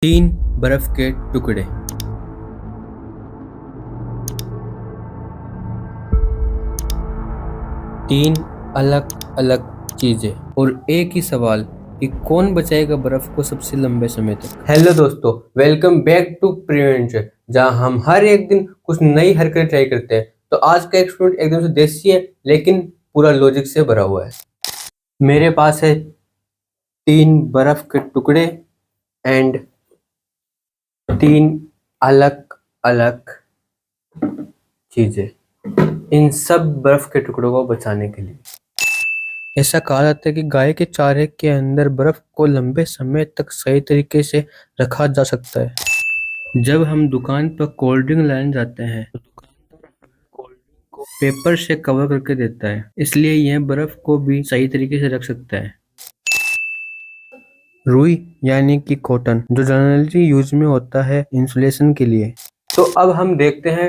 तीन बर्फ के टुकड़े। तीन अलग अलग चीजें और एक ही सवाल कि कौन बचाएगा बर्फ को सबसे लंबे समय तक। हेलो दोस्तों, वेलकम बैक टू प्रिवेंशन, जहां हम हर एक दिन कुछ नई हरकतें ट्राई करते हैं। तो आज का एक्सपेरिमेंट एकदम से देसी है, लेकिन पूरा लॉजिक से भरा हुआ है। मेरे पास है तीन बर्फ के टुकड़े एंड तीन अलग अलग चीजें, इन सब बर्फ के टुकड़ों को बचाने के लिए। ऐसा कहा जाता है कि गाय के चारे के अंदर बर्फ को लंबे समय तक सही तरीके से रखा जा सकता है। जब हम दुकान पर कोल्ड ड्रिंक लाने जाते हैं तो दुकानदार कोल्ड ड्रिंक को पेपर से कवर करके देता है, इसलिए यह बर्फ को भी सही तरीके से रख सकता है। रुई यानी कि कॉटन, जो जनरली यूज में होता है इंसुलेशन के लिए। तो अब हम देखते हैं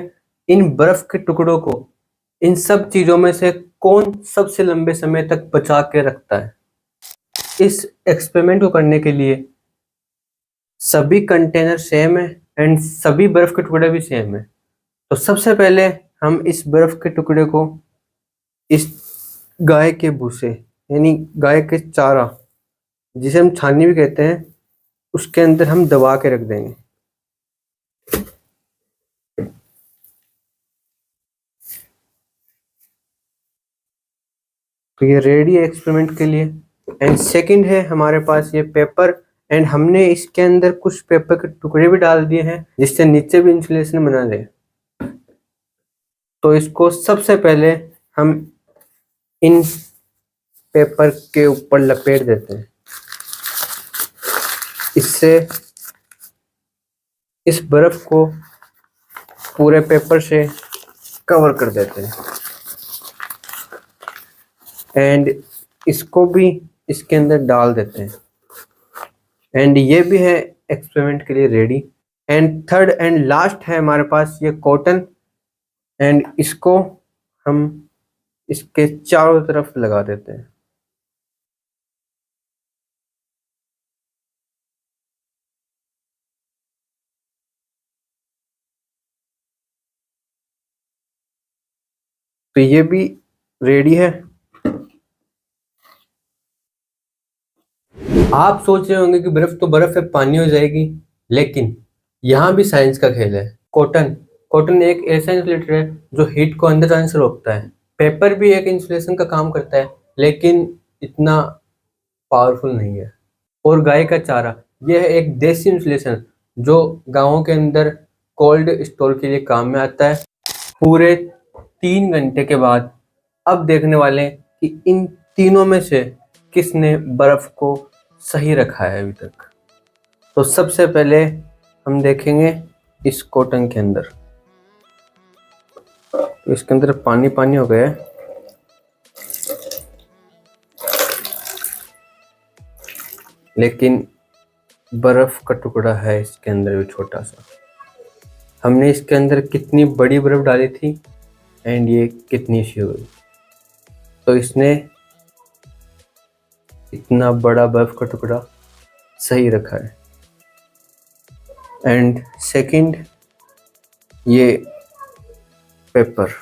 इन बर्फ के टुकड़ों को इन सब चीजों में से कौन सबसे लंबे समय तक बचा के रखता है। इस एक्सपेरिमेंट को करने के लिए सभी कंटेनर सेम है एंड सभी बर्फ के टुकड़े भी सेम है। तो सबसे पहले हम इस बर्फ के टुकड़े को इस गाय के भूसे यानी गाय के चारा, जिसे हम छानी भी कहते हैं, उसके अंदर हम दबा के रख देंगे। तो ये रेडी है एक्सपेरिमेंट के लिए। एंड सेकंड है हमारे पास ये पेपर, एंड हमने इसके अंदर कुछ पेपर के टुकड़े भी डाल दिए हैं जिससे नीचे भी इंसुलेशन बना दे। तो इसको सबसे पहले हम इन पेपर के ऊपर लपेट देते हैं। इससे इस बर्फ को पूरे पेपर से कवर कर देते हैं एंड इसको भी इसके अंदर डाल देते हैं। एंड ये भी है एक्सपेरिमेंट के लिए ready. And third and last है हमारे पास ये कॉटन, एंड इसको हम इसके चारों तरफ लगा देते हैं। तो ये भी रेडी है। आप सोच रहे होंगे कि बर्फ तो बर्फ है, पानी हो जाएगी, लेकिन यहाँ भी साइंस का खेल है। कॉटन कॉटन एक ऐसा इंसुलेटर है जो हीट को अंदर जाने से रोकता है। पेपर भी एक इंसुलेशन का काम करता है, लेकिन इतना पावरफुल नहीं है। और गाय का चारा, यह है एक देसी इंसुलेशन जो गाँवों के अंदर कोल्ड स्टोर के लिए काम में आता है। पूरे 3 घंटे के बाद अब देखने वाले हैं कि इन तीनों में से किसने बर्फ को सही रखा है अभी तक। तो सबसे पहले हम देखेंगे इस कॉटन के अंदर। तो इसके अंदर पानी पानी हो गया है, लेकिन बर्फ का टुकड़ा है इसके अंदर भी छोटा सा। हमने इसके अंदर कितनी बड़ी बर्फ डाली थी एंड ये कितनी सी हुई, तो इसने इतना बड़ा बर्फ का टुकड़ा सही रखा है। एंड सेकंड, ये पेपर,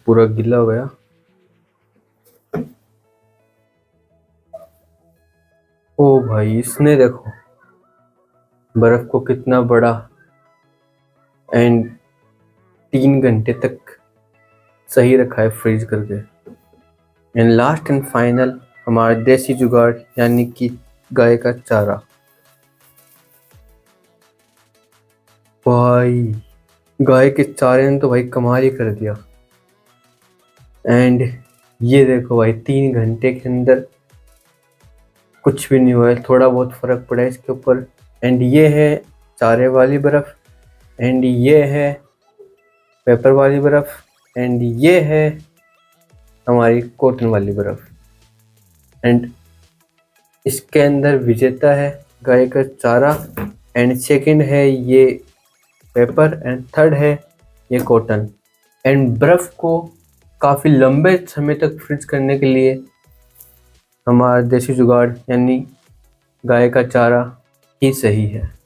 पूरा गीला हो गया। ओ भाई, इसने देखो बर्फ को कितना बड़ा एंड 3 घंटे तक सही रखा है फ्रीज करके। एंड लास्ट एंड फाइनल, हमारा देसी जुगाड़ यानी कि गाय का चारा। भाई, गाय के चारे ने तो भाई कमाल ही कर दिया। एंड ये देखो भाई, 3 घंटे के अंदर कुछ भी नहीं हुआ है, थोड़ा बहुत फर्क पड़ा है इसके ऊपर। एंड ये है चारे वाली बर्फ, एंड ये है पेपर वाली बर्फ, एंड ये है हमारी कॉटन वाली बर्फ। एंड इसके अंदर विजेता है गाय का चारा, एंड सेकंड है ये पेपर, एंड थर्ड है ये कॉटन। एंड बर्फ को काफ़ी लंबे समय तक फ्रीज करने के लिए हमारा देसी जुगाड़ यानी गाय का चारा ही सही है।